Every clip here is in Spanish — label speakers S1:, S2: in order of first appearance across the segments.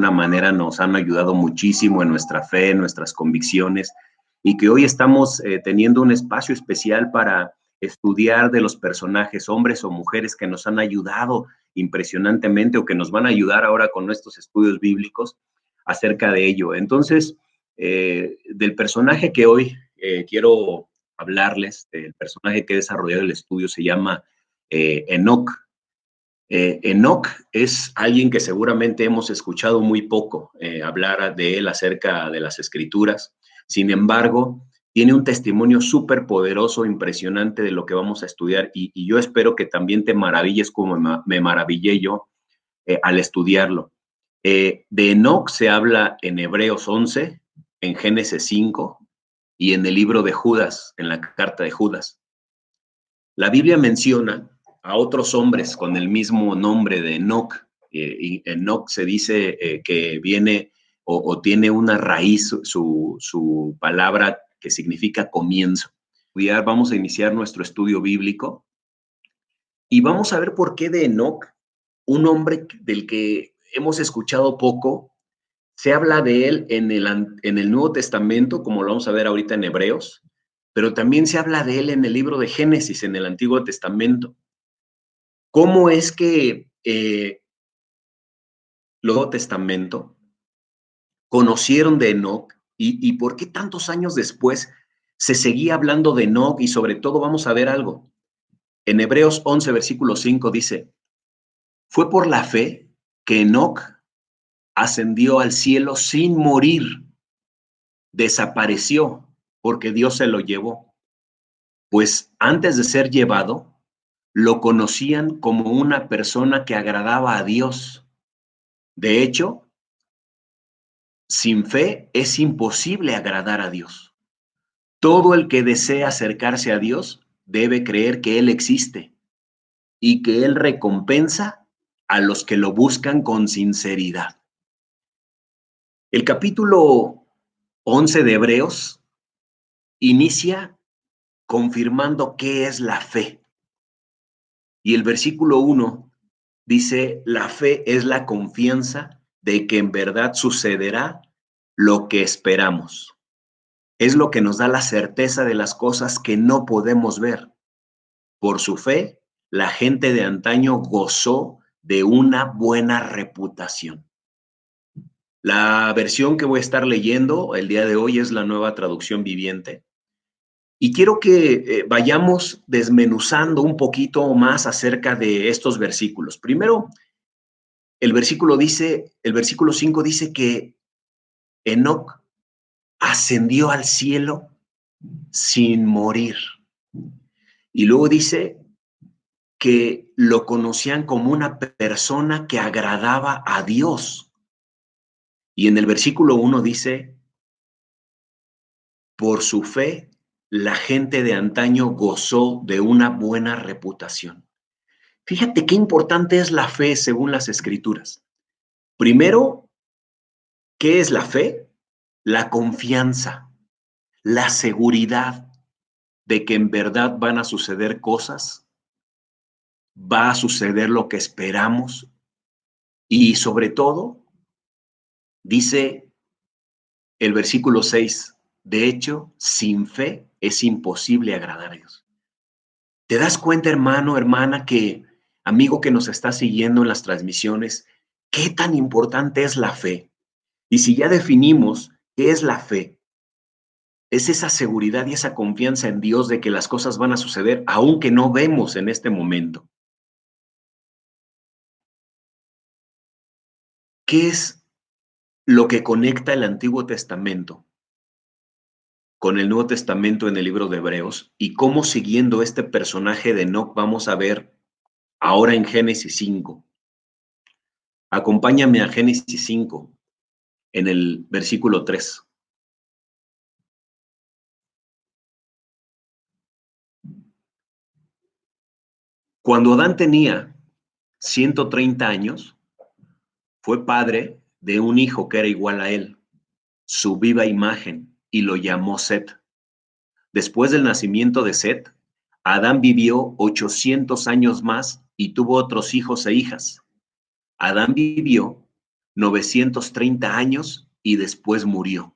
S1: alguna manera nos han ayudado muchísimo en nuestra fe, en nuestras convicciones, y que hoy estamos teniendo un espacio especial para estudiar de los personajes, hombres o mujeres que nos han ayudado impresionantemente o que nos van a ayudar ahora con nuestros estudios bíblicos acerca de ello. Entonces, del personaje que hoy quiero hablarles, el personaje que he desarrollado el estudio se llama Enoc. Enoc es alguien que seguramente hemos escuchado muy poco hablar de él acerca de las escrituras. Sin embargo, tiene un testimonio súper poderoso, impresionante de lo que vamos a estudiar y yo espero que también te maravilles como me maravillé yo al estudiarlo. De Enoc se habla en Hebreos 11, en Génesis 5 y en el libro de Judas, en la carta de Judas. La Biblia menciona a otros hombres con el mismo nombre de Enoc. Y Enoc se dice que viene o tiene una raíz, su palabra que significa comienzo. Vamos a iniciar nuestro estudio bíblico y vamos a ver por qué de Enoc, un hombre del que hemos escuchado poco, se habla de él en el Nuevo Testamento, como lo vamos a ver ahorita en Hebreos, pero también se habla de él en el libro de Génesis, en el Antiguo Testamento. ¿Cómo es que el Nuevo Testamento conocieron de Enoc y por qué tantos años después se seguía hablando de Enoc? Y sobre todo vamos a ver algo. En Hebreos 11, versículo 5 dice, fue por la fe que Enoc ascendió al cielo sin morir, desapareció porque Dios se lo llevó. Pues antes de ser llevado, lo conocían como una persona que agradaba a Dios. De hecho, sin fe es imposible agradar a Dios. Todo el que desea acercarse a Dios debe creer que Él existe y que Él recompensa a los que lo buscan con sinceridad. El capítulo 11 de Hebreos inicia confirmando qué es la fe. Y el versículo 1 dice, la fe es la confianza de que en verdad sucederá lo que esperamos. Es lo que nos da la certeza de las cosas que no podemos ver. Por su fe, la gente de antaño gozó de una buena reputación. La versión que voy a estar leyendo el día de hoy es la Nueva Traducción Viviente. Y quiero que vayamos desmenuzando un poquito más acerca de estos versículos. Primero, el versículo 5 dice que Enoc ascendió al cielo sin morir. Y luego dice que lo conocían como una persona que agradaba a Dios. Y en el versículo 1 dice, por su fe, la gente de antaño gozó de una buena reputación. Fíjate qué importante es la fe según las Escrituras. Primero, ¿qué es la fe? La confianza, la seguridad de que en verdad van a suceder cosas, va a suceder lo que esperamos y sobre todo, dice el versículo 6, de hecho, sin fe es imposible agradar a Dios. ¿Te das cuenta, hermano, hermana, amigo que nos está siguiendo en las transmisiones, qué tan importante es la fe? Y si ya definimos qué es la fe, es esa seguridad y esa confianza en Dios de que las cosas van a suceder, aunque no vemos en este momento. ¿Qué es lo que conecta el Antiguo Testamento con el Nuevo Testamento en el libro de Hebreos? Y cómo siguiendo este personaje de Enoc vamos a ver ahora en Génesis 5. Acompáñame a Génesis 5, en el versículo 3. Cuando Adán tenía 130 años, fue padre de un hijo que era igual a él, su viva imagen, y lo llamó Set. Después del nacimiento de Set, Adán vivió 800 años más y tuvo otros hijos e hijas. Adán vivió 930 años y después murió.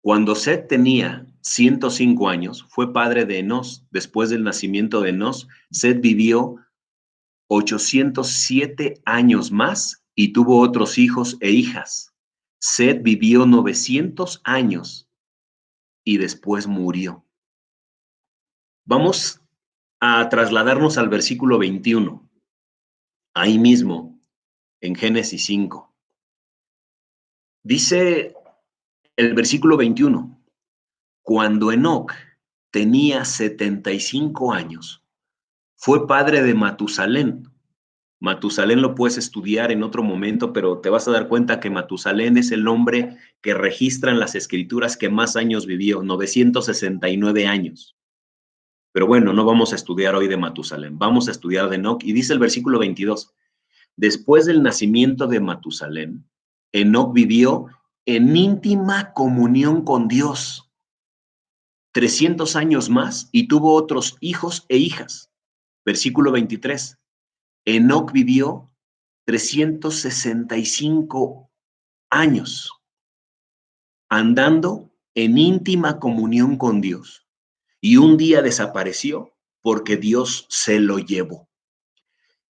S1: Cuando Set tenía 105 años, fue padre de Enos. Después del nacimiento de Enos, Set vivió 807 años más y tuvo otros hijos e hijas. Set vivió 900 años y después murió. Vamos a trasladarnos al versículo 21, ahí mismo, en Génesis 5. Dice el versículo 21, cuando Enoc tenía 75 años, fue padre de Matusalén. Matusalén lo puedes estudiar en otro momento, pero te vas a dar cuenta que Matusalén es el hombre que registra en las escrituras que más años vivió, 969 años. Pero bueno, no vamos a estudiar hoy de Matusalén, vamos a estudiar de Enoc. Y dice el versículo 22, después del nacimiento de Matusalén, Enoc vivió en íntima comunión con Dios 300 años más y tuvo otros hijos e hijas. Versículo 23, Enoc vivió 365 años andando en íntima comunión con Dios. Y un día desapareció porque Dios se lo llevó.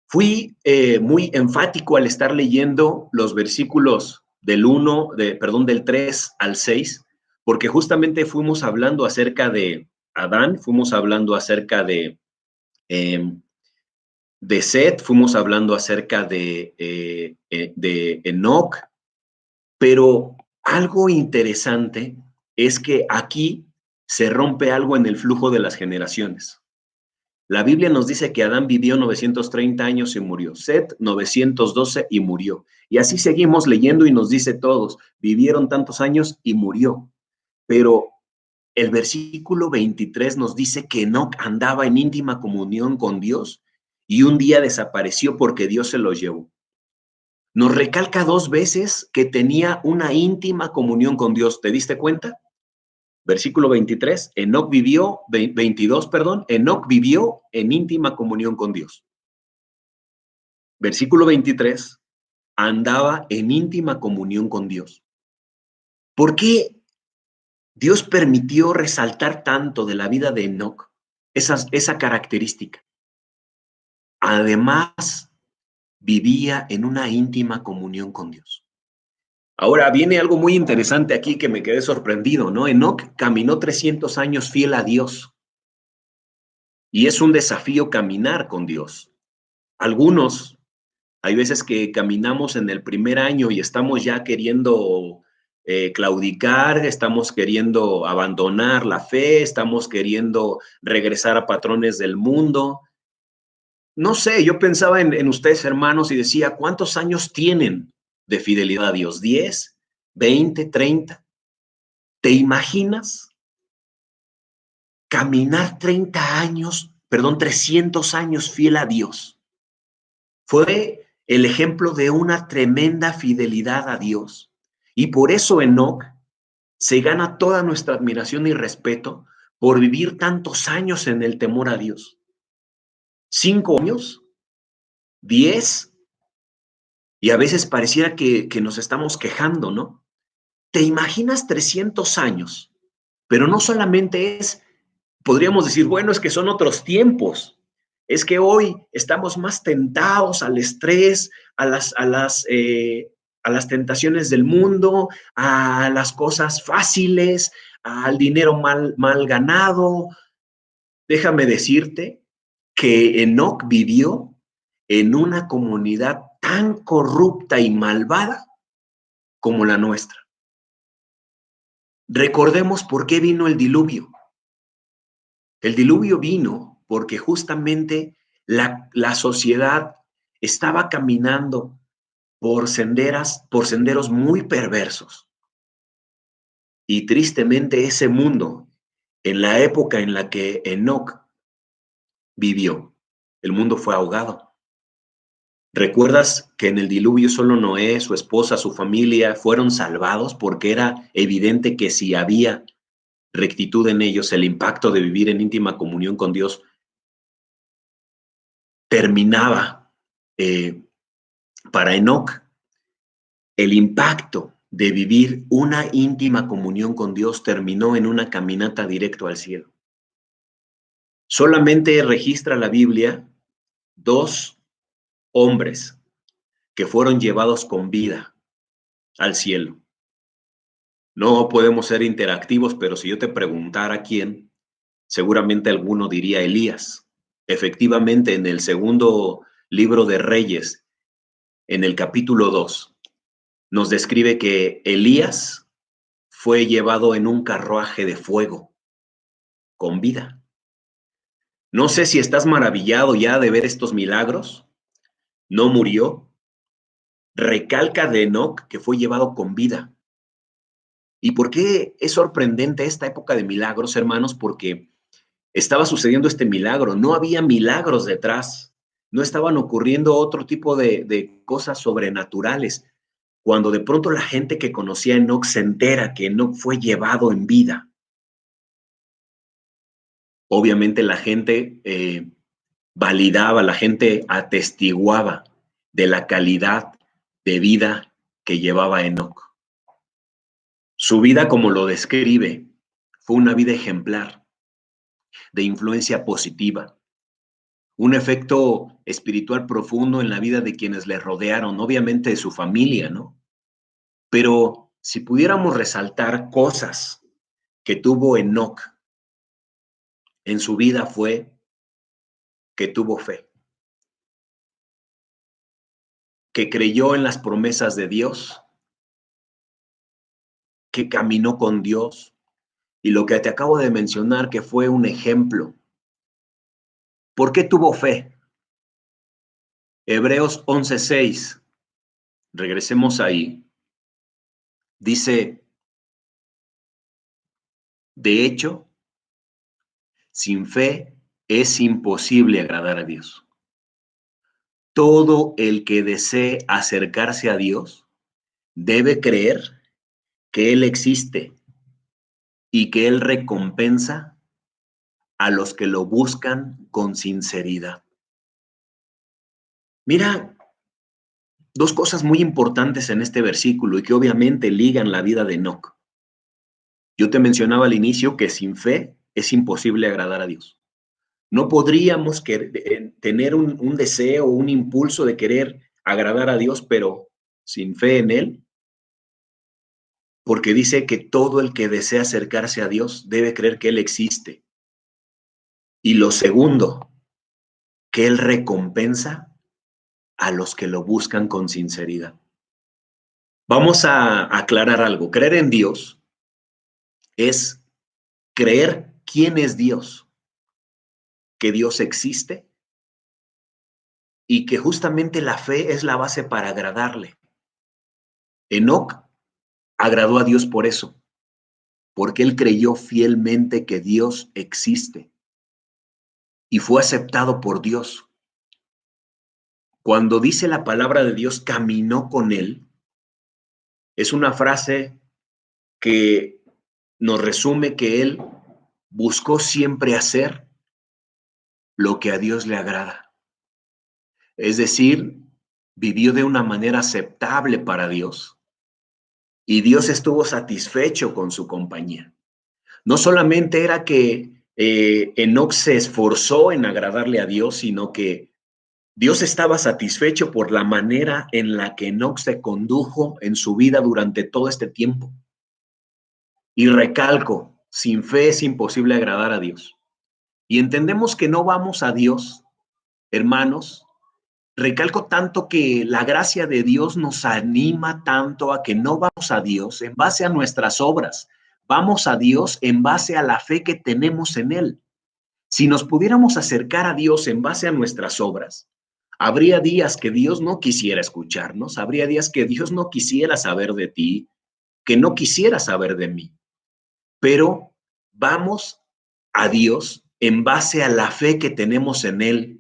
S1: Fui muy enfático al estar leyendo los versículos del 3 al 6, porque justamente fuimos hablando acerca de Adán, fuimos hablando acerca de Set, fuimos hablando acerca de Enoc, pero algo interesante es que aquí se rompe algo en el flujo de las generaciones. La Biblia nos dice que Adán vivió 930 años y murió, Set 912 y murió. Y así seguimos leyendo y nos dice todos, vivieron tantos años y murió. Pero el versículo 23 nos dice que Enoc andaba en íntima comunión con Dios y un día desapareció porque Dios se lo llevó. Nos recalca 2 veces que tenía una íntima comunión con Dios. ¿Te diste cuenta? Versículo 23, Enoc vivió, 22, perdón, Enoc vivió en íntima comunión con Dios. Versículo 23, andaba en íntima comunión con Dios. ¿Por qué Dios permitió resaltar tanto de la vida de Enoc esa característica? Además, vivía en una íntima comunión con Dios. Ahora viene algo muy interesante aquí que me quedé sorprendido, ¿no? Enoc caminó 300 años fiel a Dios. Y es un desafío caminar con Dios. Algunos, hay veces que caminamos en el primer año y estamos ya queriendo claudicar, estamos queriendo abandonar la fe, estamos queriendo regresar a patrones del mundo. No sé, yo pensaba en ustedes, hermanos, y decía, ¿cuántos años tienen de fidelidad a Dios? ¿10, 20, 30? ¿Te imaginas caminar 300 años fiel a Dios? Fue el ejemplo de una tremenda fidelidad a Dios. Y por eso Enoc se gana toda nuestra admiración y respeto por vivir tantos años en el temor a Dios. 5 años, 10, y a veces pareciera que nos estamos quejando, ¿no? ¿Te imaginas 300 años? Pero no solamente podríamos decir, bueno, es que son otros tiempos. Es que hoy estamos más tentados al estrés, a las tentaciones del mundo, a las cosas fáciles, al dinero mal ganado. Déjame decirte que Enoc vivió en una comunidad tan corrupta y malvada como la nuestra. Recordemos por qué vino el diluvio. El diluvio vino porque justamente la sociedad estaba caminando por senderos muy perversos. Y tristemente ese mundo, en la época en la que Enoc vivió, el mundo fue ahogado. ¿Recuerdas que en el diluvio solo Noé, su esposa, su familia fueron salvados porque era evidente que si había rectitud en ellos, el impacto de vivir en íntima comunión con Dios terminaba para Enoc? El impacto de vivir una íntima comunión con Dios terminó en una caminata directo al cielo. Solamente registra la Biblia 2 hombres que fueron llevados con vida al cielo. No podemos ser interactivos, pero si yo te preguntara quién, seguramente alguno diría Elías. Efectivamente, en el segundo libro de Reyes, en el capítulo 2, nos describe que Elías fue llevado en un carruaje de fuego con vida. No sé si estás maravillado ya de ver estos milagros. No murió. Recalca de Enoc que fue llevado con vida. ¿Y por qué es sorprendente esta época de milagros, hermanos? Porque estaba sucediendo este milagro, no había milagros detrás, no estaban ocurriendo otro tipo de cosas sobrenaturales. Cuando de pronto la gente que conocía a Enoc se entera que Enoc fue llevado en vida, obviamente la gente validaba, la gente atestiguaba de la calidad de vida que llevaba Enoc. Su vida, como lo describe, fue una vida ejemplar, de influencia positiva, un efecto espiritual profundo en la vida de quienes le rodearon, obviamente de su familia, ¿no? Pero si pudiéramos resaltar cosas que tuvo Enoc en su vida fue que tuvo fe, que creyó en las promesas de Dios, que caminó con Dios y lo que te acabo de mencionar que fue un ejemplo. ¿Por qué tuvo fe? Hebreos 11:6, regresemos ahí, dice, de hecho, sin fe es imposible agradar a Dios. Todo el que desee acercarse a Dios debe creer que Él existe y que Él recompensa a los que lo buscan con sinceridad. Mira, dos cosas muy importantes en este versículo y que obviamente ligan la vida de Enoc. Yo te mencionaba al inicio que sin fe es imposible agradar a Dios. No podríamos tener un deseo, un impulso de querer agradar a Dios, pero sin fe en Él, porque dice que todo el que desea acercarse a Dios debe creer que Él existe. Y lo segundo, que Él recompensa a los que lo buscan con sinceridad. Vamos a aclarar algo. Creer en Dios es creer quién es Dios, que Dios existe y que justamente la fe es la base para agradarle. Enoc agradó a Dios por eso, porque él creyó fielmente que Dios existe y fue aceptado por Dios. Cuando dice la palabra de Dios, caminó con él, es una frase que nos resume que él buscó siempre hacer lo que a Dios le agrada. Es decir, vivió de una manera aceptable para Dios y Dios estuvo satisfecho con su compañía. No solamente era que Enoc se esforzó en agradarle a Dios, sino que Dios estaba satisfecho por la manera en la que Enoc se condujo en su vida durante todo este tiempo. Y recalco, sin fe es imposible agradar a Dios. Y entendemos que no vamos a Dios, hermanos. Recalco tanto que la gracia de Dios nos anima tanto a que no vamos a Dios en base a nuestras obras, vamos a Dios en base a la fe que tenemos en Él. Si nos pudiéramos acercar a Dios en base a nuestras obras, habría días que Dios no quisiera escucharnos, habría días que Dios no quisiera saber de ti, que no quisiera saber de mí, pero vamos a Dios en base a la fe que tenemos en Él,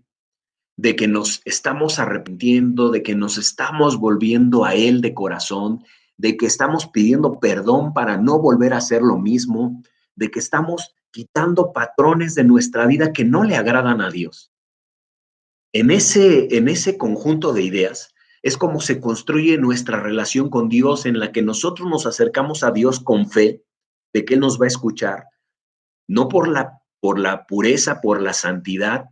S1: de que nos estamos arrepintiendo, de que nos estamos volviendo a Él de corazón, de que estamos pidiendo perdón para no volver a hacer lo mismo, de que estamos quitando patrones de nuestra vida que no le agradan a Dios. En ese conjunto de ideas, es como se construye nuestra relación con Dios, en la que nosotros nos acercamos a Dios con fe de que Él nos va a escuchar, no por la pureza, por la santidad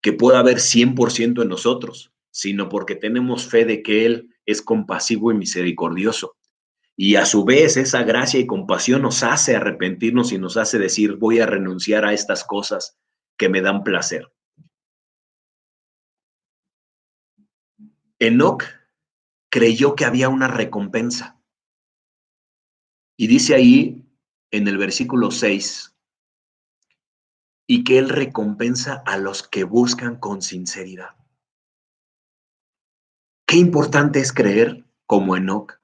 S1: que pueda haber 100% en nosotros, sino porque tenemos fe de que Él es compasivo y misericordioso. Y a su vez esa gracia y compasión nos hace arrepentirnos y nos hace decir, voy a renunciar a estas cosas que me dan placer. Enoc creyó que había una recompensa. Y dice ahí en el versículo 6, y que Él recompensa a los que buscan con sinceridad. Qué importante es creer, como Enoc,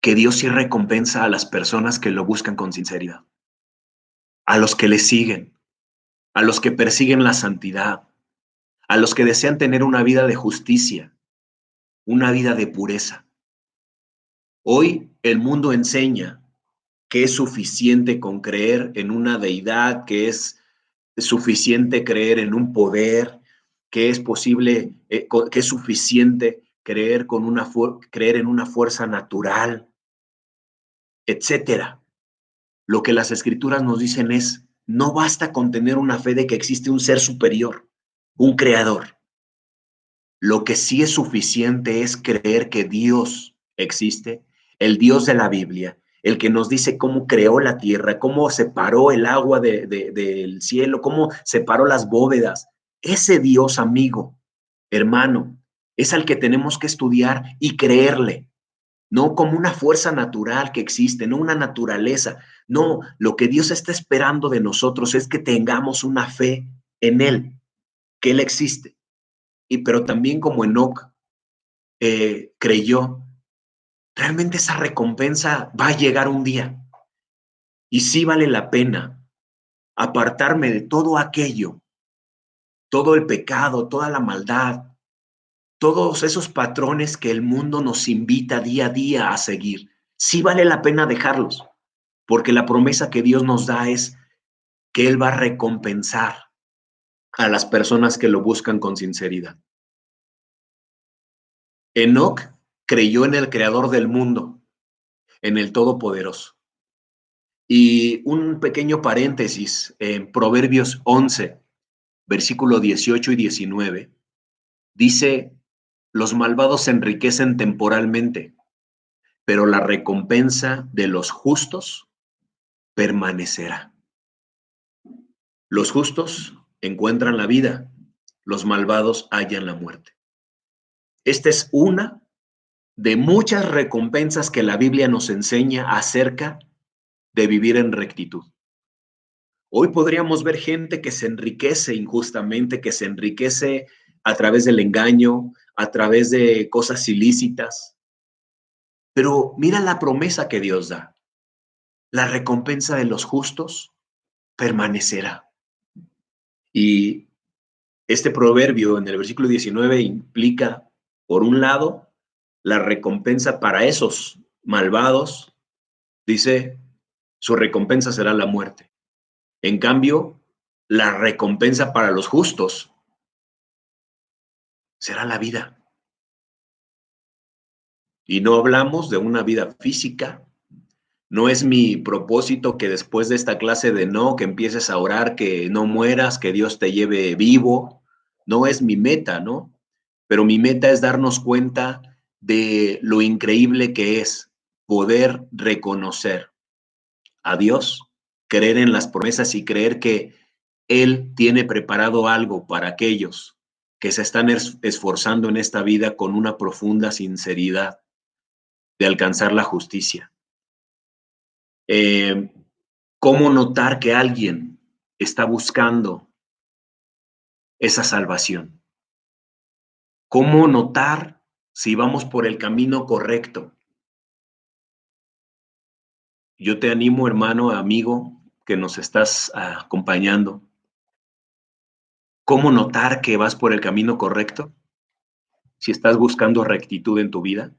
S1: que Dios sí recompensa a las personas que lo buscan con sinceridad, a los que le siguen, a los que persiguen la santidad, a los que desean tener una vida de justicia, una vida de pureza. Hoy el mundo enseña que es suficiente con creer en una deidad, que es suficiente creer en un poder, que es posible, que es suficiente creer, creer en una fuerza natural, etcétera. Lo que las escrituras nos dicen es, no basta con tener una fe de que existe un ser superior, un creador. Lo que sí es suficiente es creer que Dios existe, el Dios de la Biblia, el que nos dice cómo creó la tierra, cómo separó el agua del cielo, cómo separó las bóvedas. Ese Dios, amigo, hermano, es al que tenemos que estudiar y creerle, no como una fuerza natural que existe, no una naturaleza. No, lo que Dios está esperando de nosotros es que tengamos una fe en Él, que Él existe. Pero también como Enoc creyó, realmente esa recompensa va a llegar un día. Y sí vale la pena apartarme de todo aquello, todo el pecado, toda la maldad, todos esos patrones que el mundo nos invita día a día a seguir. Sí vale la pena dejarlos, porque la promesa que Dios nos da es que Él va a recompensar a las personas que lo buscan con sinceridad. Enoc creyó en el creador del mundo, en el Todopoderoso. Y un pequeño paréntesis, en Proverbios 11, versículo 18 y 19, dice, los malvados se enriquecen temporalmente, pero la recompensa de los justos permanecerá. Los justos encuentran la vida, los malvados hallan la muerte. Esta es una de muchas recompensas que la Biblia nos enseña acerca de vivir en rectitud. Hoy podríamos ver gente que se enriquece injustamente, que se enriquece a través del engaño, a través de cosas ilícitas. Pero mira la promesa que Dios da. La recompensa de los justos permanecerá. Y este proverbio en el versículo 19 implica, por un lado, la recompensa para esos malvados. Dice, su recompensa será la muerte. En cambio, la recompensa para los justos será la vida. Y no hablamos de una vida física. No es mi propósito que después de esta clase de no, que empieces a orar, que no mueras, que Dios te lleve vivo. No es mi meta, ¿no? Pero mi meta es darnos cuenta de lo increíble que es poder reconocer a Dios, creer en las promesas y creer que Él tiene preparado algo para aquellos que se están esforzando en esta vida con una profunda sinceridad de alcanzar la justicia. ¿Cómo notar que alguien está buscando esa salvación? ¿Cómo notar si vamos por el camino correcto? Yo te animo, hermano, amigo, que nos estás acompañando. ¿Cómo notar que vas por el camino correcto? Si estás buscando rectitud en tu vida,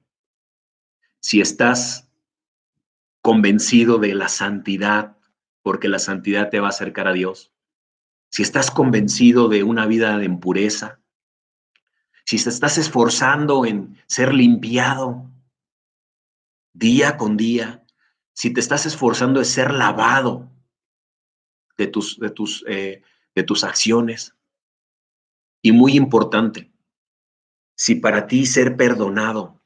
S1: si estás convencido de la santidad, porque la santidad te va a acercar a Dios, si estás convencido de una vida de impureza, si te estás esforzando en ser limpiado día con día, si te estás esforzando en ser lavado de tus acciones. Y muy importante, si para ti ser perdonado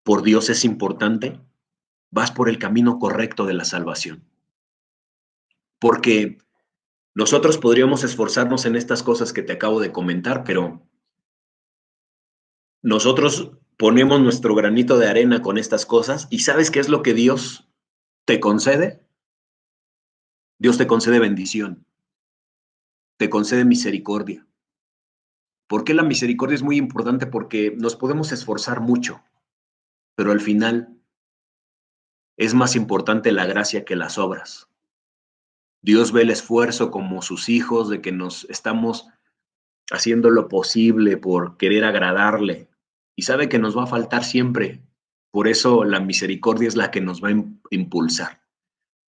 S1: por Dios es importante, vas por el camino correcto de la salvación. Porque nosotros podríamos esforzarnos en estas cosas que te acabo de comentar, pero nosotros ponemos nuestro granito de arena con estas cosas y ¿sabes qué es lo que Dios te concede? Dios te concede bendición, te concede misericordia. ¿Por qué la misericordia es muy importante? Porque nos podemos esforzar mucho, pero al final es más importante la gracia que las obras. Dios ve el esfuerzo como sus hijos de que nos estamos haciendo lo posible por querer agradarle y sabe que nos va a faltar siempre. Por eso la misericordia es la que nos va a impulsar.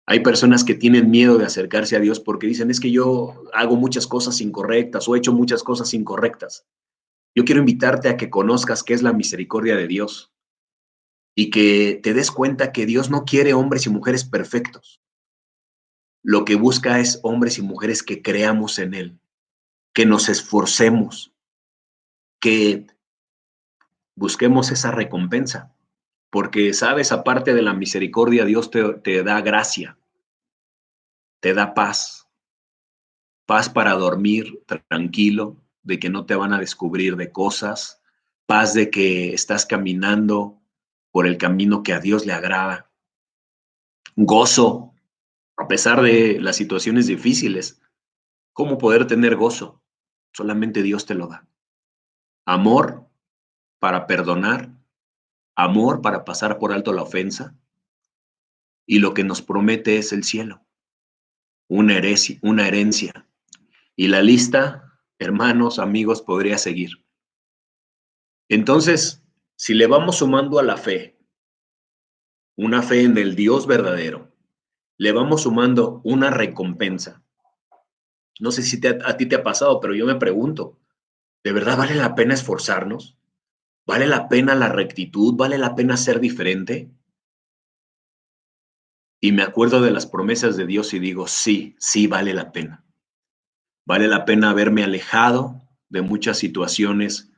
S1: Hay personas que tienen miedo de acercarse a Dios porque dicen, es que yo hago muchas cosas incorrectas o he hecho muchas cosas incorrectas. Yo quiero invitarte a que conozcas qué es la misericordia de Dios y que te des cuenta que Dios no quiere hombres y mujeres perfectos. Lo que busca es hombres y mujeres que creamos en Él, que nos esforcemos, que busquemos esa recompensa. Porque, sabes, aparte de la misericordia, Dios te da gracia, te da paz, paz para dormir tranquilo, de que no te van a descubrir de cosas, paz de que estás caminando por el camino que a Dios le agrada, gozo, a pesar de las situaciones difíciles. ¿Cómo poder tener gozo? Solamente Dios te lo da. Amor para perdonar, amor para pasar por alto la ofensa, y lo que nos promete es el cielo, una herencia. Y la lista, hermanos, amigos, podría seguir. Entonces, si le vamos sumando a la fe, una fe en el Dios verdadero, le vamos sumando una recompensa. No sé si a ti te ha pasado, pero yo me pregunto, ¿de verdad vale la pena esforzarnos? ¿Vale la pena la rectitud? ¿Vale la pena ser diferente? Y me acuerdo de las promesas de Dios y digo, sí, sí vale la pena. Vale la pena haberme alejado de muchas situaciones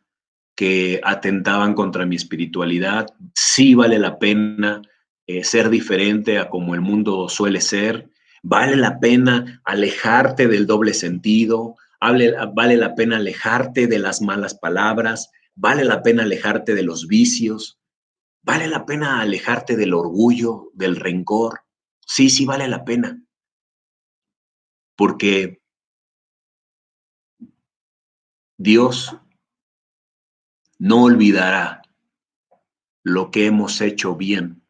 S1: que atentaban contra mi espiritualidad. Sí vale la pena ser diferente a como el mundo suele ser. Vale la pena alejarte del doble sentido. Vale la pena alejarte de las malas palabras. Vale la pena alejarte de los vicios. Vale la pena alejarte del orgullo, del rencor. Sí, sí vale la pena. Porque Dios no olvidará lo que hemos hecho bien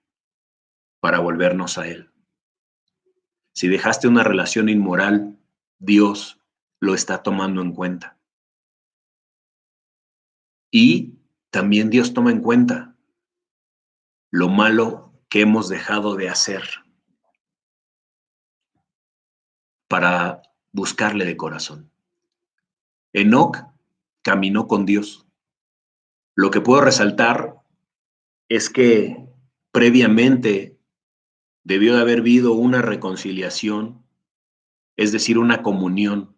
S1: para volvernos a Él. Si dejaste una relación inmoral, Dios lo está tomando en cuenta. Y también Dios toma en cuenta lo malo que hemos dejado de hacer para buscarle de corazón. Enoc caminó con Dios. Lo que puedo resaltar es que previamente debió de haber habido una reconciliación, es decir, una comunión,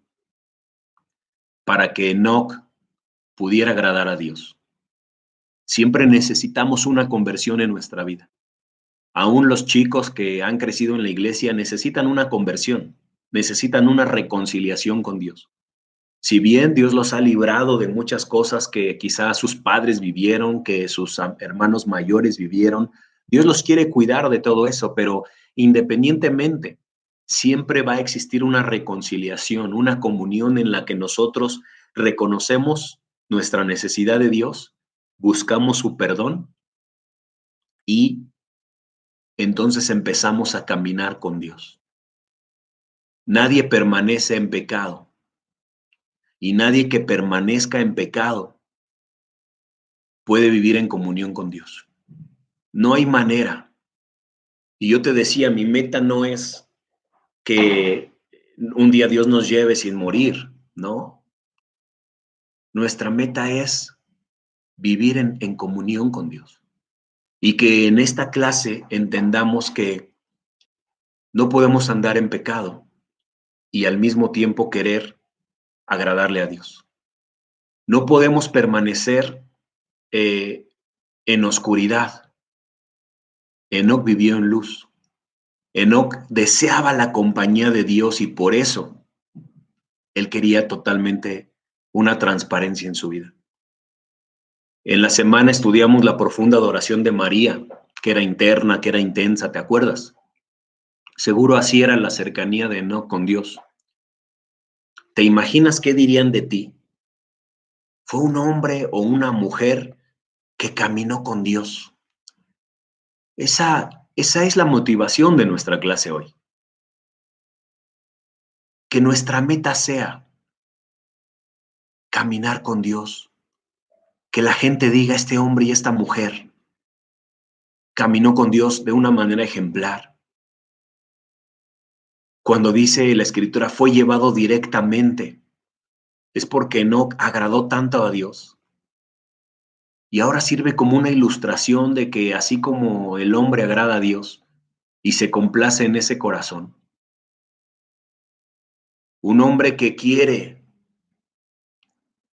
S1: para que Enoc pudiera agradar a Dios. Siempre necesitamos una conversión en nuestra vida. Aún los chicos que han crecido en la iglesia necesitan una conversión, necesitan una reconciliación con Dios. Si bien Dios los ha librado de muchas cosas que quizás sus padres vivieron, que sus hermanos mayores vivieron, Dios los quiere cuidar de todo eso, pero independientemente, siempre va a existir una reconciliación, una comunión en la que nosotros reconocemos nuestra necesidad de Dios, buscamos su perdón y entonces empezamos a caminar con Dios. Nadie permanece en pecado y nadie que permanezca en pecado puede vivir en comunión con Dios. No hay manera. Y yo te decía, mi meta no es que un día Dios nos lleve sin morir, ¿no? Nuestra meta es vivir en comunión con Dios. Y que en esta clase entendamos que no podemos andar en pecado y al mismo tiempo querer agradarle a Dios. No podemos permanecer en oscuridad. Enoc vivió en luz. Enoc deseaba la compañía de Dios y por eso él quería totalmente una transparencia en su vida. En la semana estudiamos la profunda adoración de María, que era interna, que era intensa, ¿te acuerdas? Seguro así era la cercanía de Enoc con Dios. ¿Te imaginas qué dirían de ti? Fue un hombre o una mujer que caminó con Dios. Esa es la motivación de nuestra clase hoy. Que nuestra meta sea caminar con Dios. Que la gente diga, este hombre y esta mujer caminó con Dios de una manera ejemplar. Cuando dice la Escritura, fue llevado directamente, es porque no agradó tanto a Dios. Y ahora sirve como una ilustración de que así como el hombre agrada a Dios y se complace en ese corazón, un hombre que quiere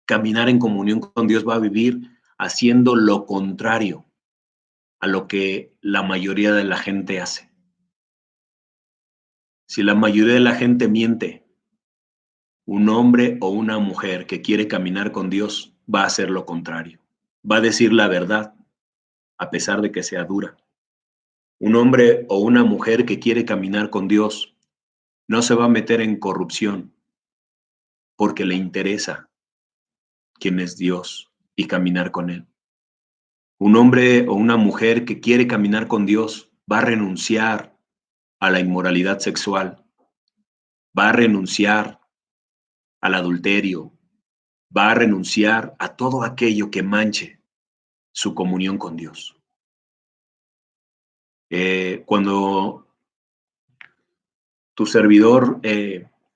S1: caminar en comunión con Dios va a vivir haciendo lo contrario a lo que la mayoría de la gente hace. Si la mayoría de la gente miente, un hombre o una mujer que quiere caminar con Dios va a hacer lo contrario. Va a decir la verdad, a pesar de que sea dura. Un hombre o una mujer que quiere caminar con Dios no se va a meter en corrupción porque le interesa quién es Dios y caminar con Él. Un hombre o una mujer que quiere caminar con Dios va a renunciar a la inmoralidad sexual, va a renunciar al adulterio, va a renunciar a todo aquello que manche su comunión con Dios. Cuando tu servidor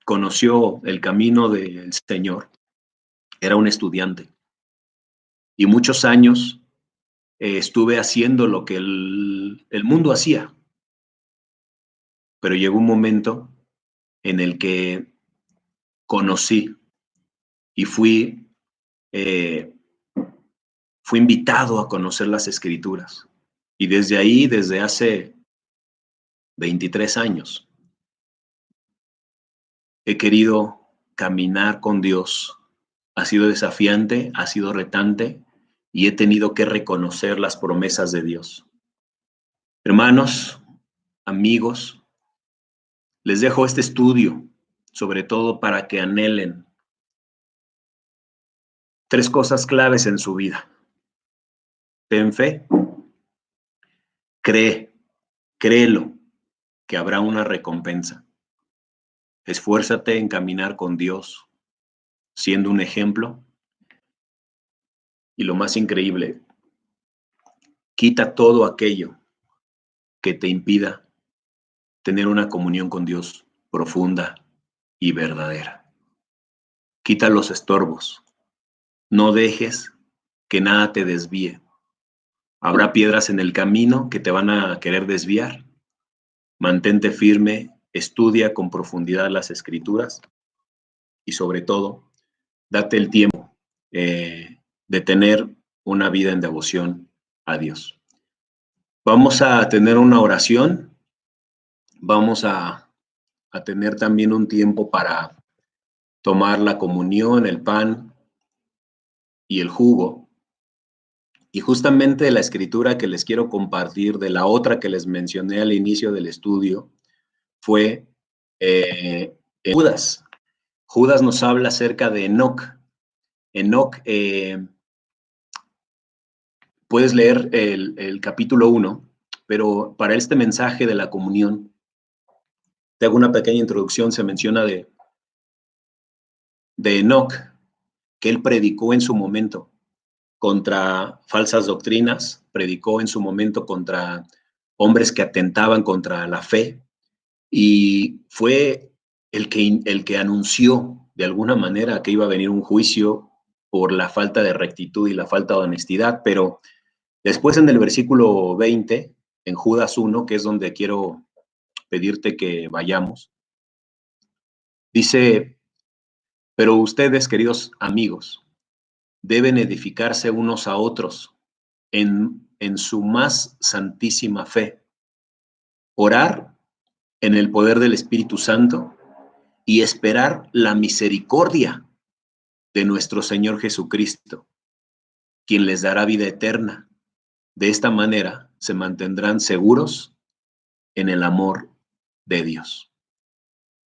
S1: conoció el camino del Señor, era un estudiante y muchos años estuve haciendo lo que el mundo hacía, pero llegó un momento en el que conocí y eh, fui invitado a conocer las Escrituras. Y desde ahí, desde hace 23 años, he querido caminar con Dios. Ha sido desafiante, ha sido retante y he tenido que reconocer las promesas de Dios. Hermanos, amigos, les dejo este estudio, sobre todo para que anhelen 3 cosas claves en su vida. Ten fe, créelo, que habrá una recompensa. Esfuérzate en caminar con Dios, siendo un ejemplo. Y lo más increíble, quita todo aquello que te impida tener una comunión con Dios profunda y verdadera. Quita los estorbos. No dejes que nada te desvíe. Habrá piedras en el camino que te van a querer desviar. Mantente firme, estudia con profundidad las Escrituras y sobre todo, date el tiempo de tener una vida en devoción a Dios. Vamos a tener una oración, vamos a tener también un tiempo para tomar la comunión, el pan y el jugo. Y justamente la escritura que les quiero compartir de la otra que les mencioné al inicio del estudio fue Judas. Judas nos habla acerca de Enoc. Enoc, puedes leer el capítulo 1, pero para este mensaje de la comunión, te hago una pequeña introducción. Se menciona de Enoc, que él predicó en su momento contra falsas doctrinas, predicó en su momento contra hombres que atentaban contra la fe y fue el que anunció de alguna manera que iba a venir un juicio por la falta de rectitud y la falta de honestidad, pero después en el versículo 20, en Judas 1, que es donde quiero pedirte que vayamos, dice, pero ustedes, queridos amigos, deben edificarse unos a otros en su más santísima fe, orar en el poder del Espíritu Santo y esperar la misericordia de nuestro Señor Jesucristo, quien les dará vida eterna. De esta manera se mantendrán seguros en el amor de Dios.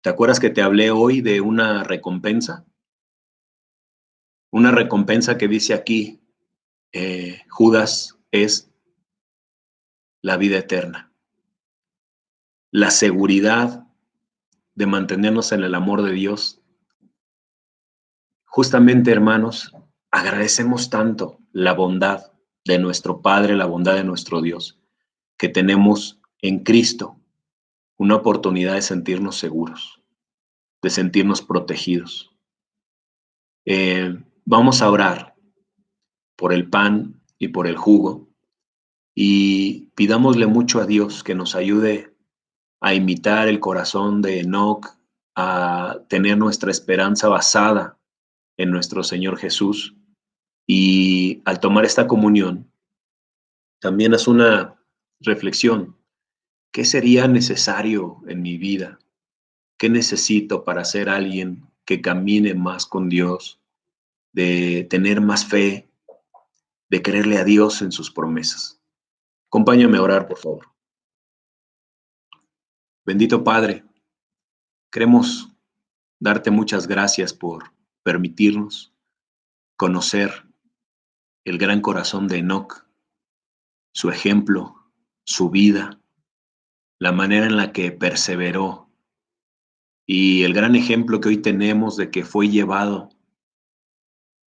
S1: ¿Te acuerdas que te hablé hoy de una recompensa? Una recompensa que dice aquí, Judas, es la vida eterna, la seguridad de mantenernos en el amor de Dios. Justamente, hermanos, agradecemos tanto la bondad de nuestro Padre, la bondad de nuestro Dios, que tenemos en Cristo una oportunidad de sentirnos seguros, de sentirnos protegidos. Vamos a orar por el pan y por el jugo y pidámosle mucho a Dios que nos ayude a imitar el corazón de Enoc, a tener nuestra esperanza basada en nuestro Señor Jesús. Y al tomar esta comunión, también haz una reflexión. ¿Qué sería necesario en mi vida? ¿Qué necesito para ser alguien que camine más con Dios, de tener más fe, de creerle a Dios en sus promesas? Acompáñame a orar, por favor. Bendito Padre, queremos darte muchas gracias por permitirnos conocer el gran corazón de Enoc, su ejemplo, su vida, la manera en la que perseveró y el gran ejemplo que hoy tenemos de que fue llevado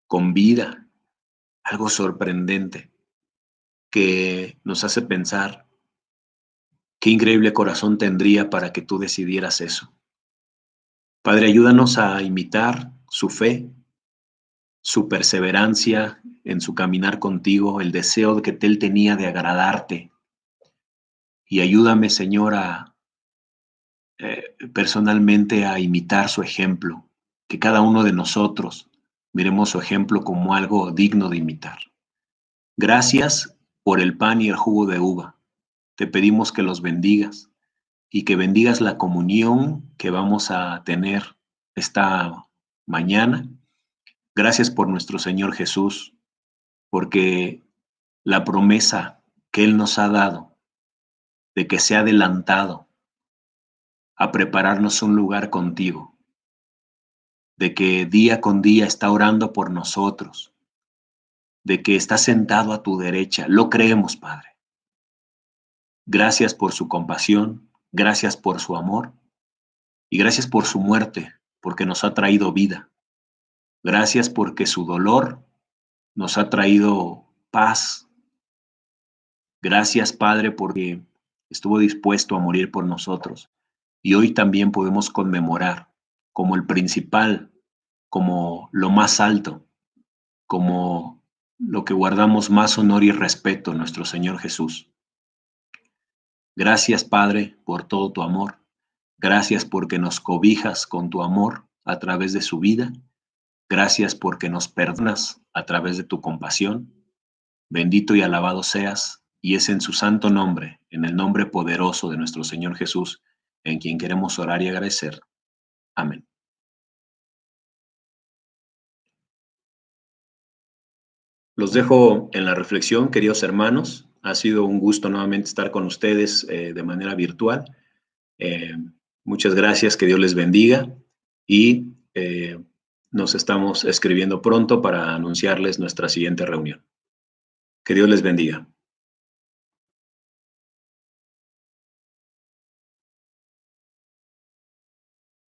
S1: con vida, algo sorprendente que nos hace pensar qué increíble corazón tendría para que tú decidieras eso. Padre, ayúdanos a imitar su fe, su perseverancia en su caminar contigo, el deseo que él tenía de agradarte. Y ayúdame, Señor, personalmente a imitar su ejemplo, que cada uno de nosotros miremos su ejemplo como algo digno de imitar. Gracias por el pan y el jugo de uva. Te pedimos que los bendigas y que bendigas la comunión que vamos a tener esta mañana. Gracias por nuestro Señor Jesús, porque la promesa que Él nos ha dado de que se ha adelantado a prepararnos un lugar contigo, de que día con día está orando por nosotros, de que está sentado a tu derecha. Lo creemos, Padre. Gracias por su compasión, gracias por su amor y gracias por su muerte, porque nos ha traído vida. Gracias porque su dolor nos ha traído paz. Gracias, Padre, porque estuvo dispuesto a morir por nosotros. Y hoy también podemos conmemorar como el principal, como lo más alto, como lo que guardamos más honor y respeto, nuestro Señor Jesús. Gracias, Padre, por todo tu amor. Gracias porque nos cobijas con tu amor a través de su vida. Gracias porque nos perdonas a través de tu compasión. Bendito y alabado seas, y es en su santo nombre, en el nombre poderoso de nuestro Señor Jesús, en quien queremos orar y agradecer. Amén. Los dejo en la reflexión, queridos hermanos. Ha sido un gusto nuevamente estar con ustedes de manera virtual. Muchas gracias, que Dios les bendiga y nos estamos escribiendo pronto para anunciarles nuestra siguiente reunión. Que Dios les bendiga.